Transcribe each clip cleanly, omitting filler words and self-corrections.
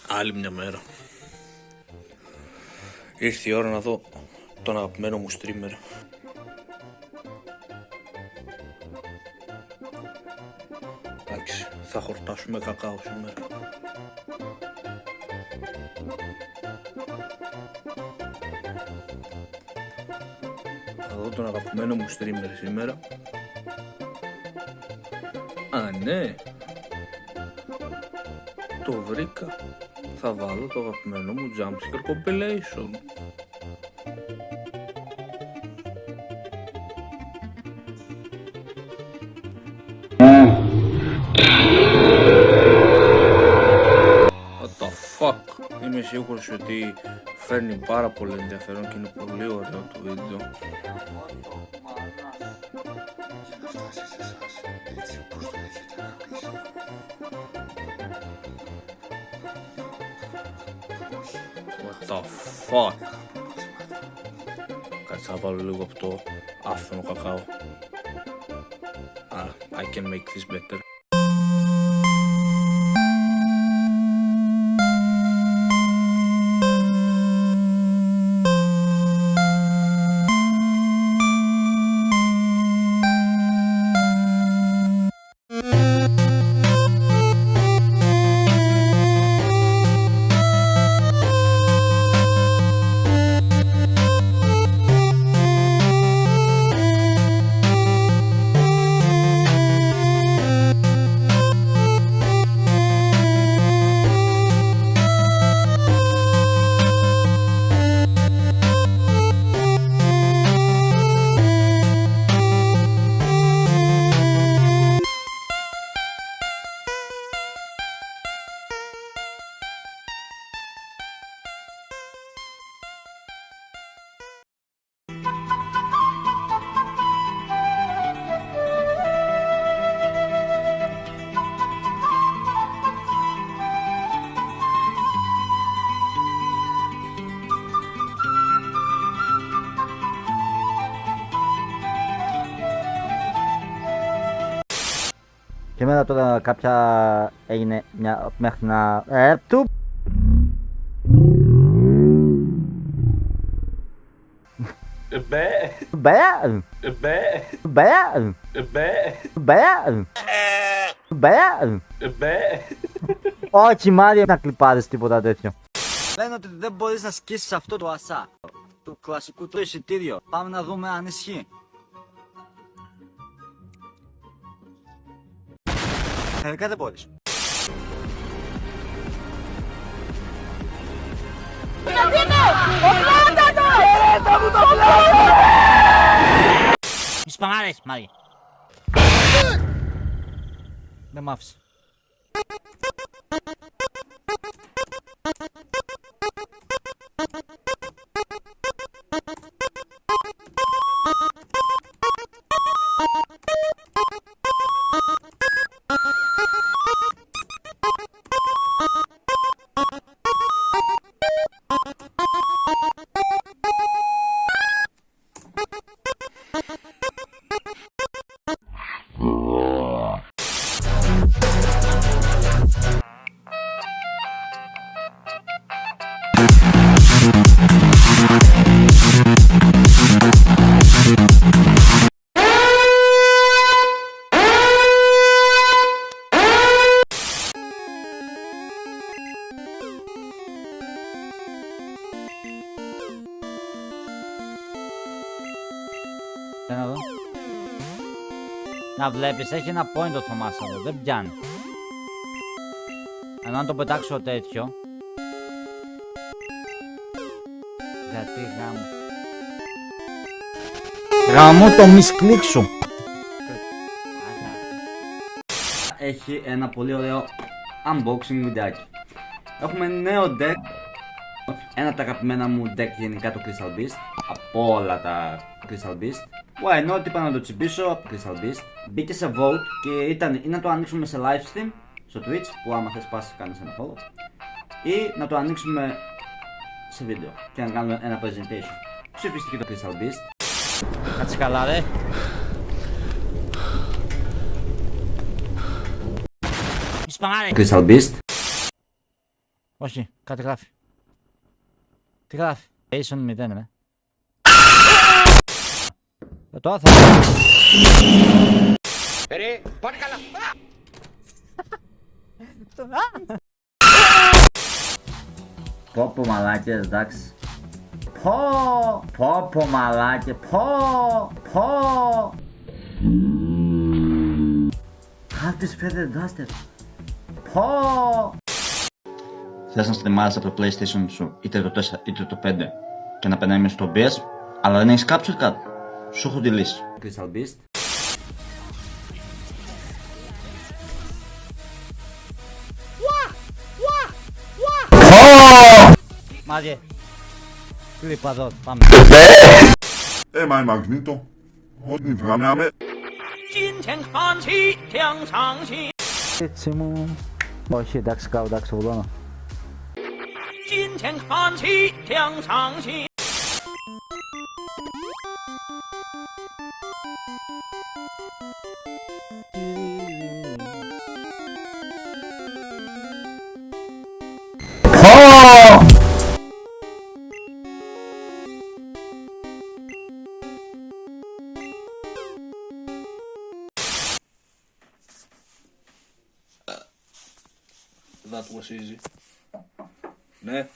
Άλλη μια μέρα. Ήρθε η ώρα να δω τον αγαπημένο μου streamer. Εντάξει, θα χορτάσουμε κακάο σήμερα. Θα δω τον αγαπημένο μου streamer σήμερα. Α, ναι. Το βρήκα. Θα βάλω το αγαπημένο μου jumpscare compilation. What the fuck. Είμαι σίγουρος ότι φέρνει πάρα πολύ ενδιαφέρον και είναι πολύ ωραίο το βίντεο. What the fuck. Κάτσε να βάλω λίγο από το άφθονο κακάο. I can make this better. Και μετά τώρα κάποια έγινε μια μέχρι να... του... Όχι Μάριο, να κλιπάρεις τίποτα τέτοιο. Λένε ότι δεν μπορείς να σκίσεις αυτό το ασά του κλασικού το εισιτήριο. Πάμε να δούμε αν ισχύει. Τελικά δεν μπορείς. Μη σπαμάρες, Μάρι. Δεν μ' άφησε. Να δω. Να βλέπεις, έχει ένα point το Θωμάς εδώ, δεν πιάνει. Ενώ αν το πετάξω τέτοιο. Γιατί γάμο. Γάμο το μισκλικ σου. Έχει ένα πολύ ωραίο unboxing βιντεάκι. Έχουμε νέο deck. Ένα από τα αγαπημένα μου deck γενικά, το Crystal Beast. Από όλα τα Crystal Beast. Why not, είπα να το τσιμπήσω από το Crystal Beast. Μπήκε σε vote και ήταν ή να το ανοίξουμε σε live stream στο Twitch, που άμα θες πας κάνεις ένα follow, ή να το ανοίξουμε σε βίντεο και να κάνουμε ένα presentation. Ψηφίστηκε το Crystal Beast. Κάτσε καλά ρε. Crystal Beast. Όχι, κάτι γράφει. Τι γράφει? Ation 0, ναι. Το άθρο. Πάρε καλά. Πω μαλάκες, εντάξει. Πω μαλάκε, πω. Χάρτης Feather Duster. Θες να στριμάρεις από το PlayStation σου είτε το 4 είτε το 5 και να περνάμε στο OBS, αλλά δεν έχεις capture card. Σου έχω τη λύση. Crystal Beast. Μάριε. Κλείπα εδώ, πάμε. Mai Magneto. Und Name. Έτσι μου. Όχι, εντάξει, κάω, εντάξει, βουλώνω. That was easy. Ναι.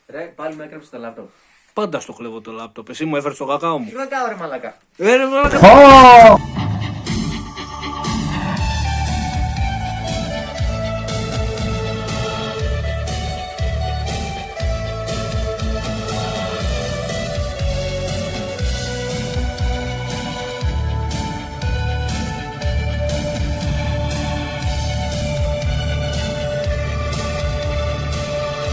Ρε, πάλι με έκρυψε το λάπτοπ. Πάντα στο κλέβω το λάπτοπ. Εσύ μου έφερες το κακάο μου. Τι κακάω ρε μαλακά. Ρε μαλάκα.